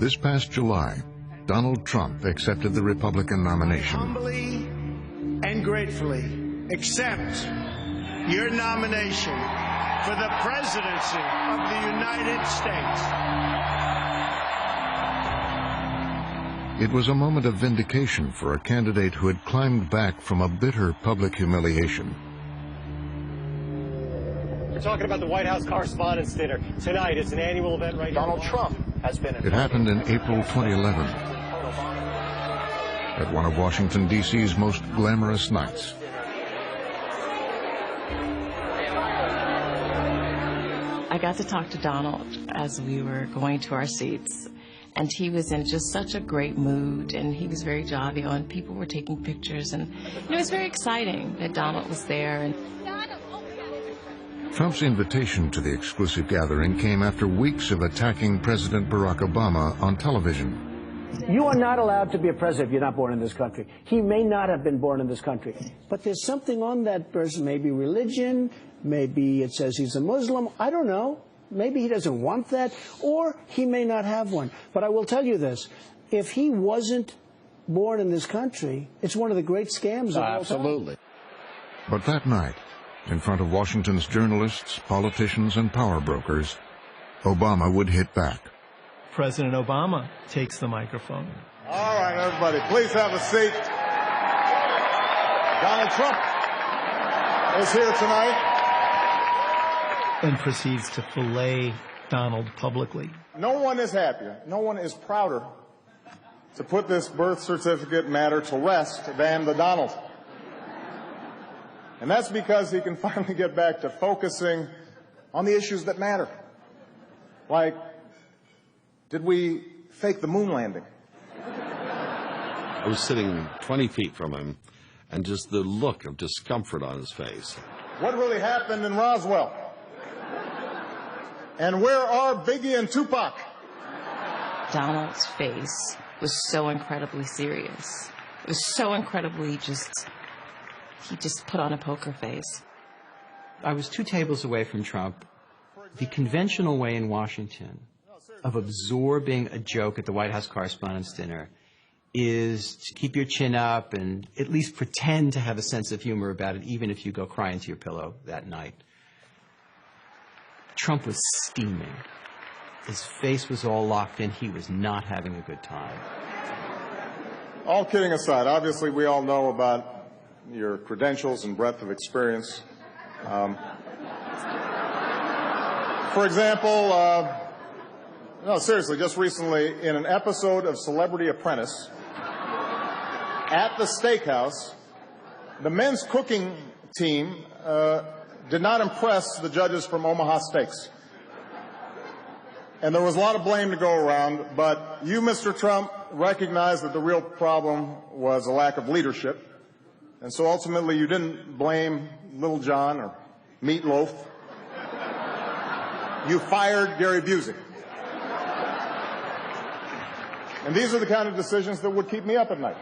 This past July, Donald Trump accepted the Republican nomination. Humbly and gratefully accept your nomination for the presidency of the United States. It was a moment of vindication for a candidate who had climbed back from a bitter public humiliation. We're talking about the White House Correspondents' Dinner. Tonight, it's an annual event right here. Donald Trump has been... It happened in April 2011, at one of Washington, D.C.'s most glamorous nights. I got to talk to Donald as we were going to our seats, and he was in just such a great mood, and he was very jovial, and people were taking pictures, and it was very exciting that Donald was there. And Trump's invitation to the exclusive gathering came after weeks of attacking President Barack Obama on television. You are not allowed to be a president if you're not born in this country. He may not have been born in this country, but there's something on that person, maybe religion, maybe it says he's a Muslim, I don't know. Maybe he doesn't want that, or he may not have one. But I will tell you this, if he wasn't born in this country, it's one of the great scams of all time. Absolutely. But that night, in front of Washington's journalists, politicians, and power brokers, Obama would hit back. President Obama takes the microphone. All right, everybody, please have a seat. Donald Trump is here tonight. And proceeds to fillet Donald publicly. No one is happier, no one is prouder to put this birth certificate matter to rest than the Donald. And that's because he can finally get back to focusing on the issues that matter. Like, did we fake the moon landing? I was sitting 20 feet from him, and just the look of discomfort on his face. What really happened in Roswell? And where are Biggie and Tupac? Donald's face was so incredibly serious. It was so incredibly he just put on a poker face. I was 2 tables away from Trump. The conventional way in Washington of absorbing a joke at the White House Correspondents' Dinner is to keep your chin up and at least pretend to have a sense of humor about it, even if you go cry into your pillow that night. Trump was steaming. His face was all locked in. He was not having a good time. All kidding aside, obviously we all know about your credentials and breadth of experience. For example, no, seriously, just recently in an episode of Celebrity Apprentice at the steakhouse, the men's cooking team did not impress the judges from Omaha Steaks. And there was a lot of blame to go around, but you, Mr. Trump, recognized that the real problem was a lack of leadership. And so ultimately you didn't blame Little John or Meatloaf. You fired Gary Busey. And these are the kind of decisions that would keep me up at night.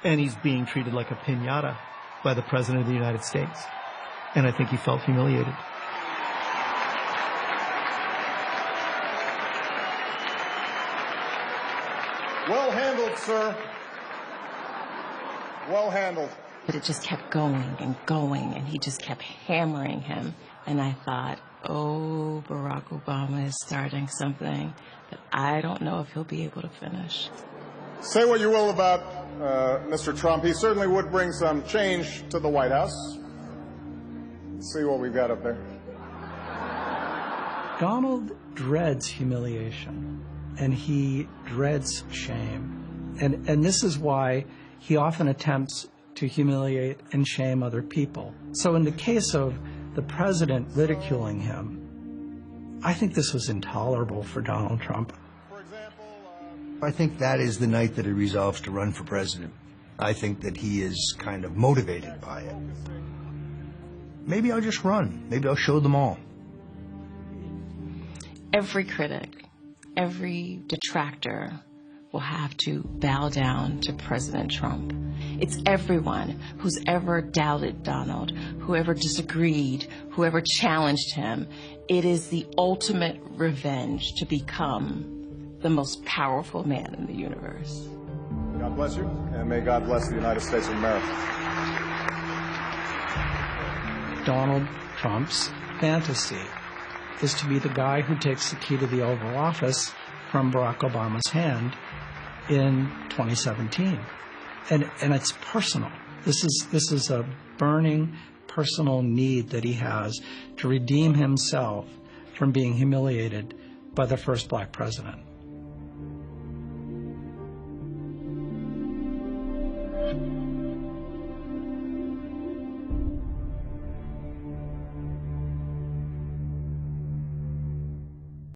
And he's being treated like a piñata by the President of the United States. And I think he felt humiliated. Well handled, sir. Well handled. But it just kept going, and he just kept hammering him. And I thought, oh, Barack Obama is starting something that I don't know if he'll be able to finish. Say what you will about Mr. Trump. He certainly would bring some change to the White House. Let's see what we've got up there. Donald dreads humiliation, and he dreads shame. And this is why he often attempts to humiliate and shame other people. So in the case of the president ridiculing him, I think this was intolerable for Donald Trump. I think that is the night that he resolves to run for president. I think that he is kind of motivated by it. Maybe I'll just run. Maybe I'll show them all. Every critic, every detractor will have to bow down to President Trump. It's everyone who's ever doubted Donald, whoever disagreed, whoever challenged him. It is the ultimate revenge to become the most powerful man in the universe. God bless you, and may God bless the United States of America. Donald Trump's fantasy is to be the guy who takes the key to the Oval Office from Barack Obama's hand in 2017. And it's personal. This is a burning personal need that he has to redeem himself from being humiliated by the first black president.